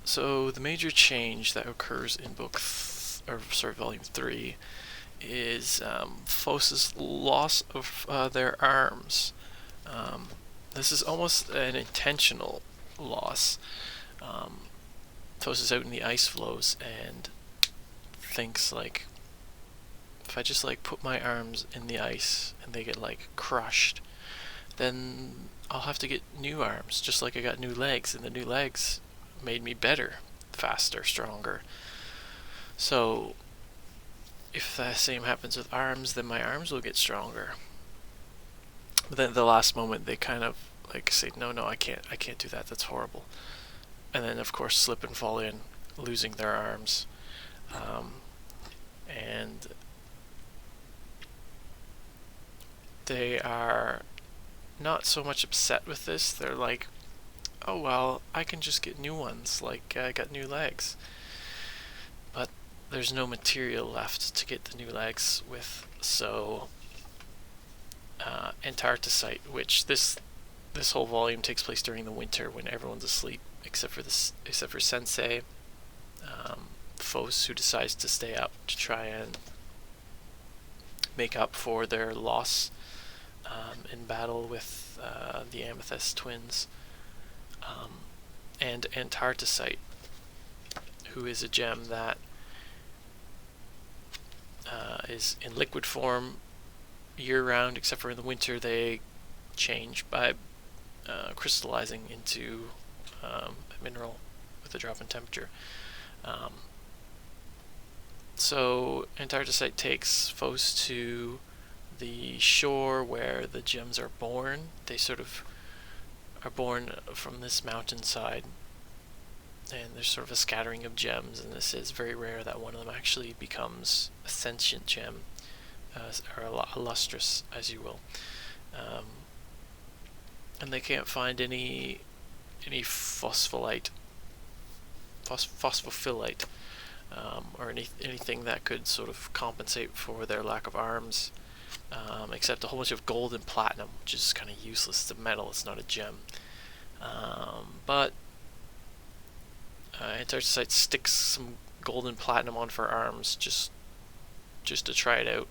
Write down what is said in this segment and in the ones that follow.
So the major change that occurs in volume 3 is Fos's loss of their arms. Um, this is almost an intentional loss. Fos is out in the ice floes and thinks like, if I just like put my arms in the ice and they get like crushed, then I'll have to get new arms, just like I got new legs, and the new legs made me better, faster, stronger. So if the same happens with arms, then my arms will get stronger. But then at the last moment, they kind of like say, no, I can't do that. That's horrible. And then of course slip and fall in, losing their arms. And they are not so much upset with this. They're like, oh well, I can just get new ones, like I got new legs. But there's no material left to get the new legs with, so Antarcticite, which this whole volume takes place during the winter when everyone's asleep except for Sensei, Fos, who decides to stay up to try and make up for their loss in battle with the Amethyst twins, and Antarcticite, who is a gem that is in liquid form year-round, except for in the winter they change by crystallizing into a mineral with a drop in temperature. So Antarcticite takes Fos to the shore where the gems are born. They sort of are born from this mountainside, and there's sort of a scattering of gems, and this is very rare that one of them actually becomes a sentient gem, or a lustrous, as you will. And they can't find any phospholite, phosphophylite, or anything that could sort of compensate for their lack of arms, except a whole bunch of gold and platinum, which is kind of useless. It's a metal, it's not a gem. But Antarcticite sticks some gold and platinum on for arms just to try it out,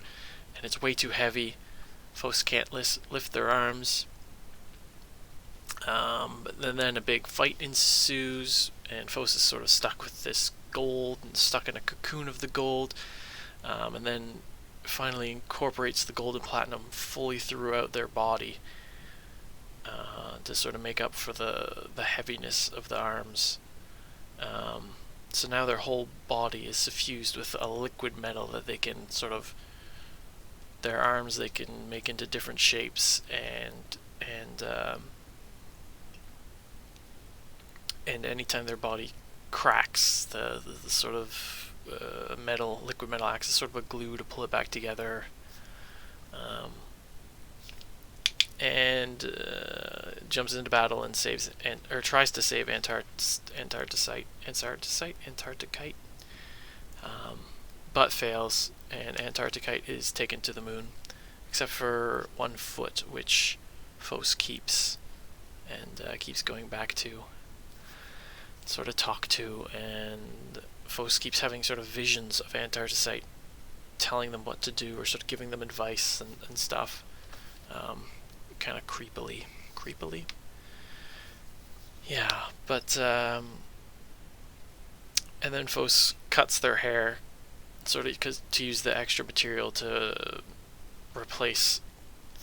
and it's way too heavy. Fos can't lift their arms. But then a big fight ensues, and Fos is sort of stuck with this gold and stuck in a cocoon of the gold, and then finally incorporates the gold and platinum fully throughout their body to sort of make up for the heaviness of the arms. So now their whole body is suffused with a liquid metal that they can sort of, their arms they can make into different shapes, and anytime their body cracks, the sort of liquid metal acts as sort of a glue to pull it back together, and jumps into battle and saves or tries to save Antarcticite, but fails, and Antarcticite is taken to the moon, except for one foot, which Fos keeps and keeps going back to, sort of talk to, and Fos keeps having sort of visions of Antarcticite telling them what to do, or sort of giving them advice and stuff, kind of creepily. Yeah, but and then Fos cuts their hair, sort of to use the extra material to replace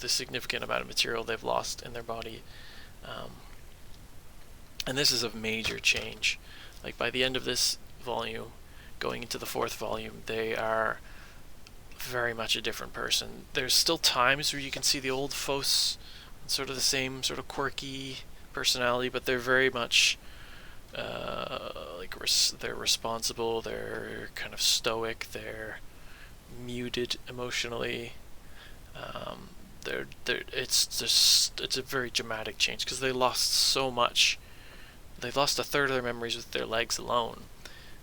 the significant amount of material they've lost in their body. And this is a major change. Like, by the end of this volume, going into the fourth volume, they are very much a different person. There's still times where you can see the old Fos, sort of the same sort of quirky personality, but they're very much they're responsible, they're kind of stoic, they're muted emotionally. It's a very dramatic change because they lost so much. They lost a third of their memories with their legs alone,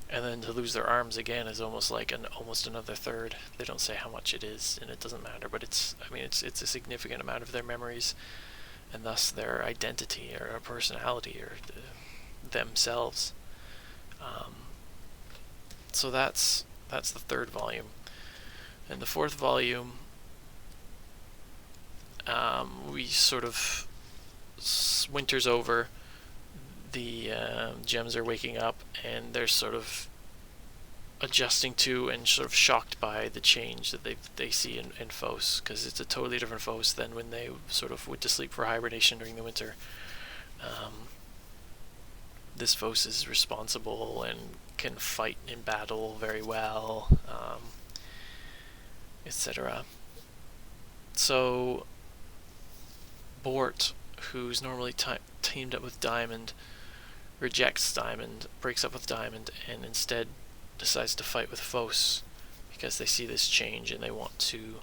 and then to lose their arms again is almost like almost another third. They don't say how much it is, and it doesn't matter, but it's a significant amount of their memories, and thus their identity or personality or themselves. Um, so that's the third volume. And the fourth volume, we sort of winter's over. The gems are waking up, and they're sort of adjusting to and sort of shocked by the change that they see in Fos, because it's a totally different Fos than when they sort of went to sleep for hibernation during the winter. This Fos is responsible and can fight in battle very well, etc. So Bort, who's normally teamed up with Diamond, rejects Diamond, breaks up with Diamond, and instead decides to fight with Fos because they see this change and they want to.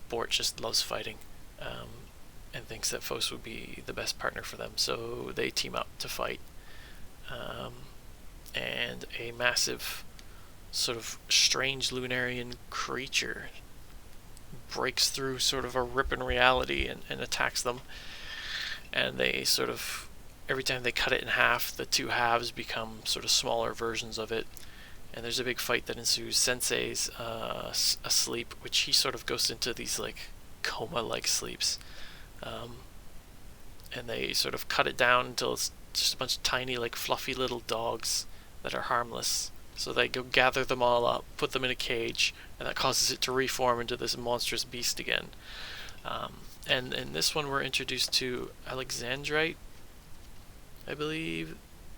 Bort just loves fighting, and thinks that Fos would be the best partner for them, so they team up to fight. And a massive, sort of strange Lunarian creature breaks through sort of a rip in reality and attacks them. And they sort of, every time they cut it in half, the two halves become sort of smaller versions of it. And there's a big fight that ensues. Sensei's asleep, which he sort of goes into these like coma-like sleeps. And they sort of cut it down until it's just a bunch of tiny, like fluffy little dogs that are harmless. So they go gather them all up, put them in a cage, and that causes it to reform into this monstrous beast again. And in this one, we're introduced to Alexandrite, I believe.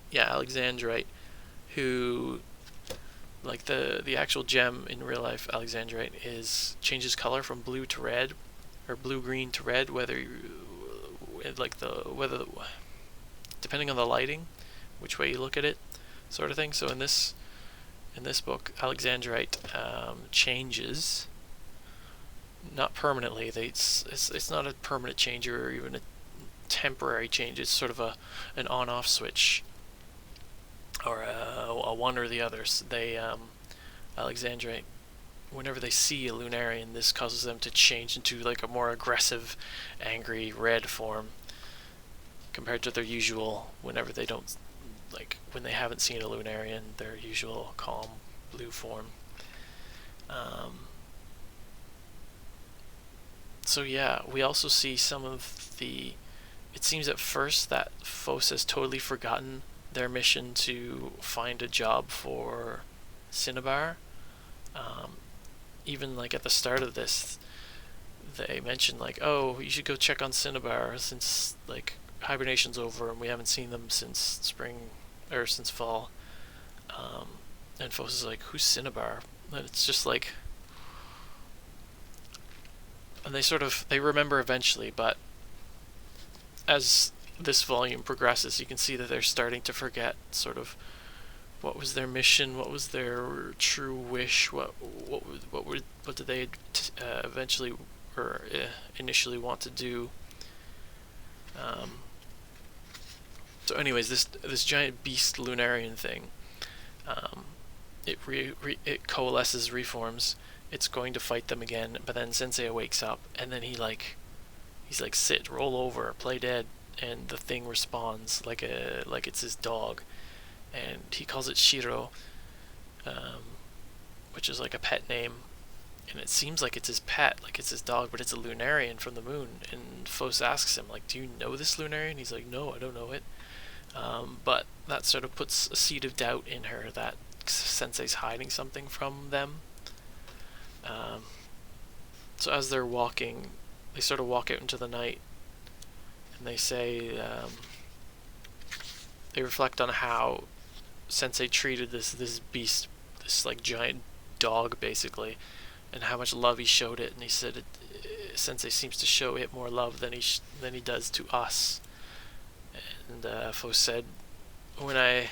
Yeah, Alexandrite, who, like the actual gem in real life, Alexandrite changes color from blue to red, or blue-green to red, depending on the lighting, which way you look at it, sort of thing. So in this book, Alexandrite changes, not permanently. It's not a permanent change or even a temporary change. It's sort of an on-off switch, or a one or the other. So Alexandrite, whenever they see a Lunarian, this causes them to change into like a more aggressive, angry red form compared to their usual, whenever they don't, like when they haven't seen a Lunarian, their usual calm blue form. So yeah, we also see some of the. It seems at first that Fos has totally forgotten their mission to find a job for Cinnabar. Even like at the start of this, they mentioned like, oh, you should go check on Cinnabar since like hibernation's over and we haven't seen them since spring or since fall. And Fos is like, who's Cinnabar? And it's just like, and they remember eventually, but as this volume progresses, you can see that they're starting to forget sort of what was their mission, what was their true wish, what did they eventually or initially want to do. So anyways, this giant beast Lunarian thing, it coalesces, reforms. It's going to fight them again, but then Sensei wakes up, and then he's like, sit, roll over, play dead, and the thing responds like it's his dog, and he calls it Shiro, which is like a pet name, and it seems like it's his pet, like it's his dog, but it's a Lunarian from the moon. And Fos asks him, like, do you know this Lunarian? He's like, no, I don't know it. But that sort of puts a seed of doubt in her that Sensei's hiding something from them. So as they're walking, they sort of walk out into the night, and they say, they reflect on how Sensei treated this beast, this like giant dog basically, and how much love he showed it. And he said Sensei seems to show it more love than he does to us. And Fos said, when I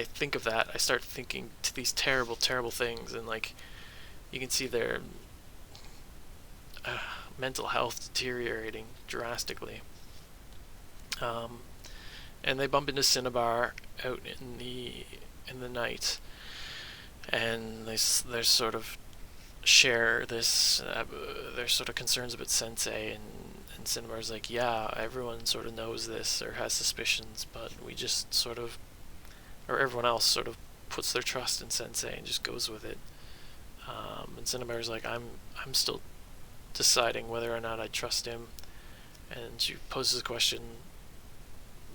think of that, I start thinking to these terrible, terrible things, and like you can see their mental health deteriorating drastically. And they bump into Cinnabar out in the night, and they sort of share this their sort of concerns about Sensei, and And Cinnabar's like, yeah, everyone sort of knows this or has suspicions, but we just sort of, or everyone else sort of puts their trust in Sensei and just goes with it. And Cinnabar's like, I'm still deciding whether or not I trust him. And she poses a question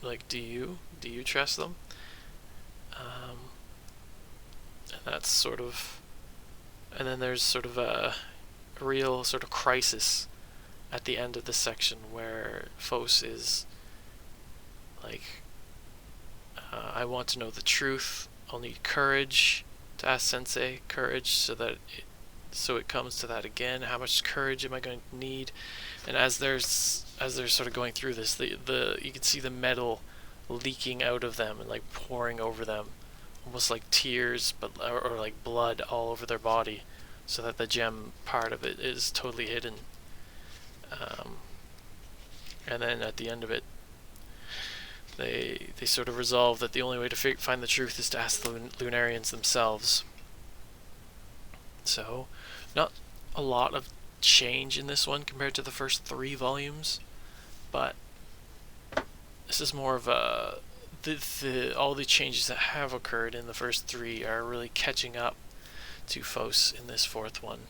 like, do you trust them? And that's sort of, and then there's sort of a real sort of crisis at the end of this section where Fos is like, I want to know the truth. I'll need courage to ask Sensei, courage, so it comes to that again. How much courage am I going to need? And as they're sort of going through this, you can see the metal leaking out of them and like pouring over them, almost like tears, but or like blood all over their body, so that the gem part of it is totally hidden. And then at the end of it, they sort of resolve that the only way to find the truth is to ask the Lunarians themselves. So, not a lot of change in this one compared to the first 3 volumes, but this is more of a all the changes that have occurred in the first 3 are really catching up to Fos in this 4th one.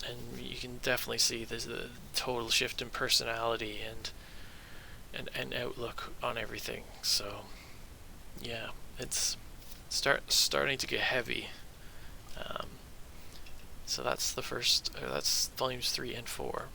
And you can definitely see there's a total shift in personality and outlook on everything. So yeah, it's starting to get heavy. So that's that's volumes 3 and 4.